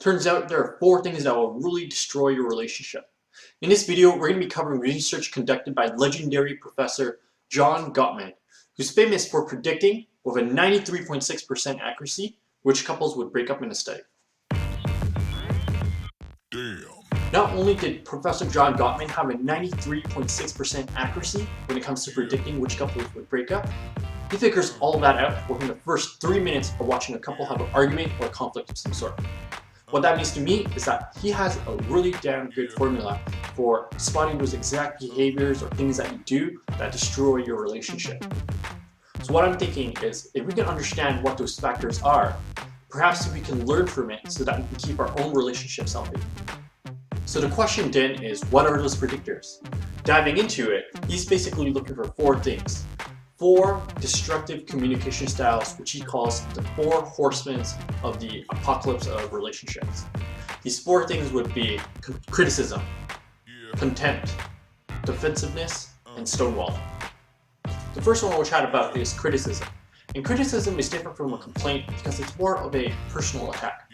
Turns out there are 4 things that will really destroy your relationship. In this video, we're going to be covering research conducted by legendary Professor John Gottman, who's famous for predicting with a 93.6% accuracy which couples would break up in a study. Damn. Not only did Professor John Gottman have a 93.6% accuracy when it comes to predicting which couples would break up, he figures all that out within the first 3 minutes of watching a couple have an argument or a conflict of some sort. What that means to me is that he has a really damn good formula for spotting those exact behaviors or things that you do that destroy your relationship. So what I'm thinking is, if we can understand what those factors are, perhaps we can learn from it so that we can keep our own relationships healthy. So the question then is, what are those predictors? Diving into it, he's basically looking for 4 things. 4 destructive communication styles, which he calls the 4 horsemen of the apocalypse of relationships. These 4 things would be criticism, contempt, defensiveness, and stonewalling. The first one we'll chat about is criticism. And criticism is different from a complaint because it's more of a personal attack.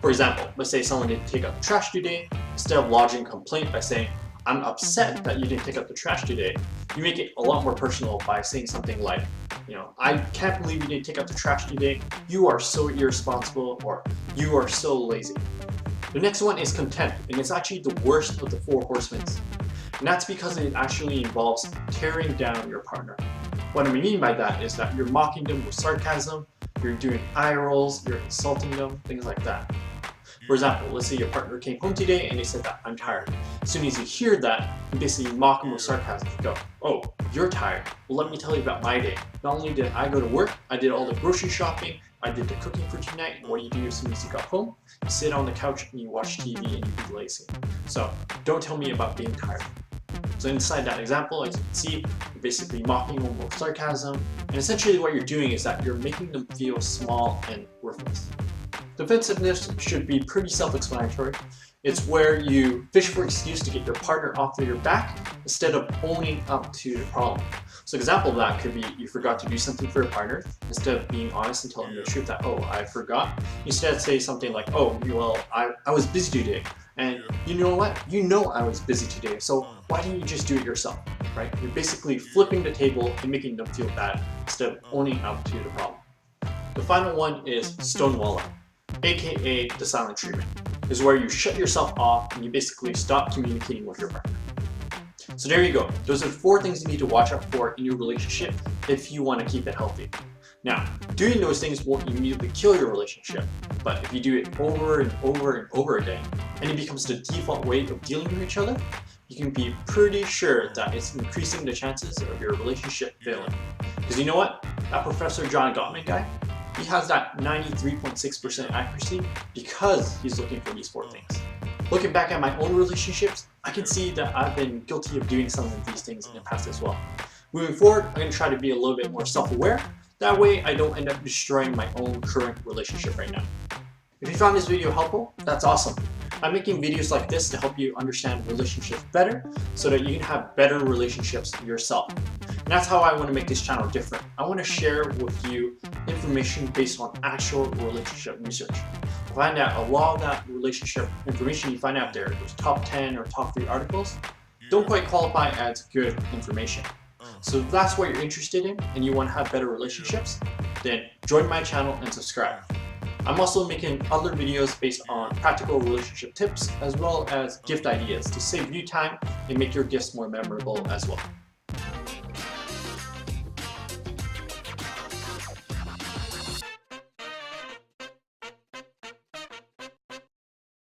For example, let's say someone didn't take out the trash today. Instead of lodging a complaint by saying, "I'm upset that you didn't take out the trash today," you make it a lot more personal by saying something like, "I can't believe you didn't take out the trash today. You are so irresponsible," or "You are so lazy." The next one is contempt, and it's actually the worst of the 4 horsemen. And that's because it actually involves tearing down your partner. What I mean by that is that you're mocking them with sarcasm, you're doing eye rolls, you're insulting them, things like that. For example, let's say your partner came home today and they said that, "I'm tired." As soon as you hear that, you basically mock them with sarcasm. You go, "Oh, you're tired? Well, let me tell you about my day. Not only did I go to work, I did all the grocery shopping, I did the cooking for tonight, and what do you do as soon as you got home? You sit on the couch and you watch TV and you be lazy. So don't tell me about being tired." So inside that example, as you can see, you're basically mocking them with sarcasm, and essentially what you're doing is that you're making them feel small and worthless. Defensiveness should be pretty self-explanatory. It's where you fish for an excuse to get your partner off of your back instead of owning up to the problem. So an example of that could be you forgot to do something for your partner. Instead of being honest and telling them the truth that, "Oh, I forgot," instead say something like, "Oh, well, I was busy today. And you know what? You know I was busy today, so why didn't you just do it yourself?" Right? You're basically flipping the table and making them feel bad instead of owning up to the problem. The final one is stonewalling, aka the silent treatment. This is where you shut yourself off and you basically stop communicating with your partner. So there you go. Those are 4 things you need to watch out for in your relationship if you want to keep it healthy. Now, doing those things won't immediately kill your relationship, but if you do it over and over and over again, and it becomes the default way of dealing with each other, you can be pretty sure that it's increasing the chances of your relationship failing. Because you know what? That Professor John Gottman guy, he has that 93.6% accuracy because he's looking for these 4 things. Looking back at my own relationships, I can see that I've been guilty of doing some of these things in the past as well. Moving forward, I'm going to try to be a little bit more self-aware. That way I don't end up destroying my own current relationship right now. If you found this video helpful, that's awesome. I'm making videos like this to help you understand relationships better so that you can have better relationships yourself. And that's how I want to make this channel different. I want to share with you information based on actual relationship research. I find that a lot of that relationship information you find out there, those top 10 or top 3 articles, don't quite qualify as good information. So if that's what you're interested in and you want to have better relationships, then join my channel and subscribe. I'm also making other videos based on practical relationship tips as well as gift ideas to save you time and make your gifts more memorable as well.